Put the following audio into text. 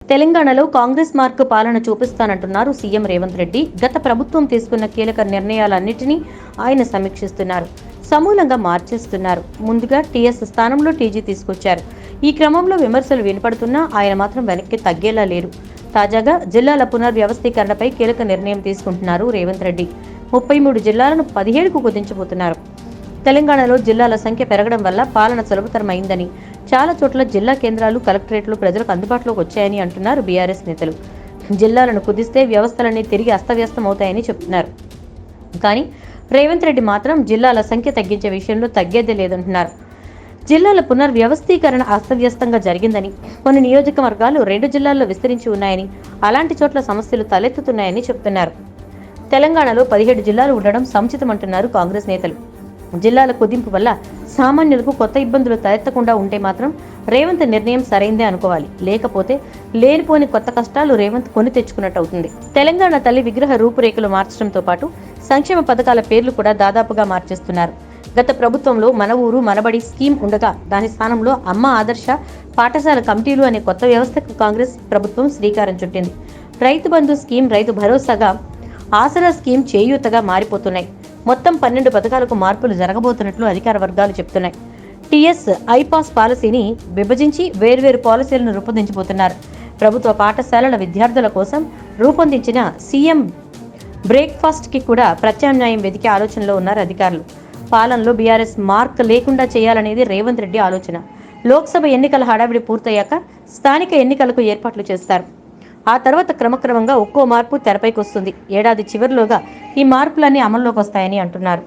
తెలంగాణలో కాంగ్రెస్ మార్కు పాలన చూపిస్తానంటున్నారు సీఎం రేవంత్ రెడ్డి. గత ప్రభుత్వం తీసుకున్న కీలక నిర్ణయాలన్నింటినీ ఆయన సమీక్షిస్తున్నారు. సమూలంగా మార్చేస్తున్నారు. ముందుగా టీఎస్ స్థానంలో టీజీ తీసుకొచ్చారు. ఈ క్రమంలో విమర్శలు వినపడుతున్నా ఆయన మాత్రం వెనక్కి తగ్గేలా లేరు. తాజాగా జిల్లాల పునర్వ్యవస్థీకరణపై కీలక నిర్ణయం తీసుకుంటున్నారు రేవంత్ రెడ్డి. 33 జిల్లాలను 17కు కుదించబోతున్నారు. తెలంగాణలో జిల్లాల సంఖ్య పెరగడం వల్ల పాలన సులభతరమైందని, చాలా చోట్ల జిల్లా కేంద్రాలు, కలెక్టరేట్లు ప్రజలకు అందుబాటులోకి వచ్చాయని అంటున్నారు బీఆర్ఎస్ నేతలు. జిల్లాలను కుదిస్తే వ్యవస్థలన్నీ తిరిగి అస్తవ్యస్తమవుతాయని చెప్తున్నారు. కానీ రేవంత్ రెడ్డి మాత్రం జిల్లాల సంఖ్య తగ్గించే విషయంలో తగ్గేదే లేదంటున్నారు. జిల్లాల పునర్వ్యవస్థీకరణ అస్తవ్యస్తంగా జరిగిందని, కొన్ని నియోజకవర్గాలు 2 జిల్లాల్లో విస్తరించి ఉన్నాయని, అలాంటి చోట్ల సమస్యలు తలెత్తుతున్నాయని చెప్తున్నారు. తెలంగాణలో 17 జిల్లాలు ఉండడం సముచితమంటున్నారు కాంగ్రెస్ నేతలు. జిల్లాల కుదింపు వల్ల సామాన్యులకు కొత్త ఇబ్బందులు తలెత్తకుండా ఉంటే మాత్రం రేవంత్ నిర్ణయం సరైందే అనుకోవాలి. లేకపోతే లేనిపోని కొత్త కష్టాలు రేవంత్ కొని తెచ్చుకున్నట్టు అవుతుంది. తెలంగాణ తల్లి విగ్రహ రూపురేఖలు మార్చడంతో పాటు సంక్షేమ పథకాల పేర్లు కూడా దాదాపుగా మార్చేస్తున్నారు. గత ప్రభుత్వంలో మన ఊరు మనబడి స్కీమ్ ఉండగా దాని స్థానంలో అమ్మ ఆదర్శ పాఠశాల కమిటీలు అనే కొత్త వ్యవస్థకు కాంగ్రెస్ ప్రభుత్వం శ్రీకారం చుట్టింది. రైతు బంధు స్కీమ్ రైతు భరోసాగా, ఆసరా స్కీమ్ చేయూతగా మారిపోతున్నాయి. మొత్తం 12 పథకాలకు మార్పులు జరగబోతున్నట్లు అధికార వర్గాలు చెప్తున్నాయి. టీఎస్ ఐపాస్ పాలసీని విభజించి వేర్వేరు పాలసీలను రూపొందించబోతున్నారు. ప్రభుత్వ పాఠశాలల విద్యార్థుల కోసం రూపొందించిన సీఎం బ్రేక్ఫాస్ట్ కి కూడా ప్రత్యామ్నాయం వెతికే ఆలోచనలో ఉన్నారు అధికారులు. పాలనలో బీఆర్ఎస్ మార్క్ లేకుండా చేయాలనేది రేవంత్ రెడ్డి ఆలోచన. లోక్సభ ఎన్నికల హడావిడి పూర్తయ్యాక స్థానిక ఎన్నికలకు ఏర్పాట్లు చేస్తారు. ఆ తర్వాత క్రమక్రమంగా ఒక్కో మార్పు తెరపైకి వస్తుంది. ఏడాది చివరిలోగా ఈ మార్పులన్నీ అమల్లోకి వస్తాయని అంటున్నారు.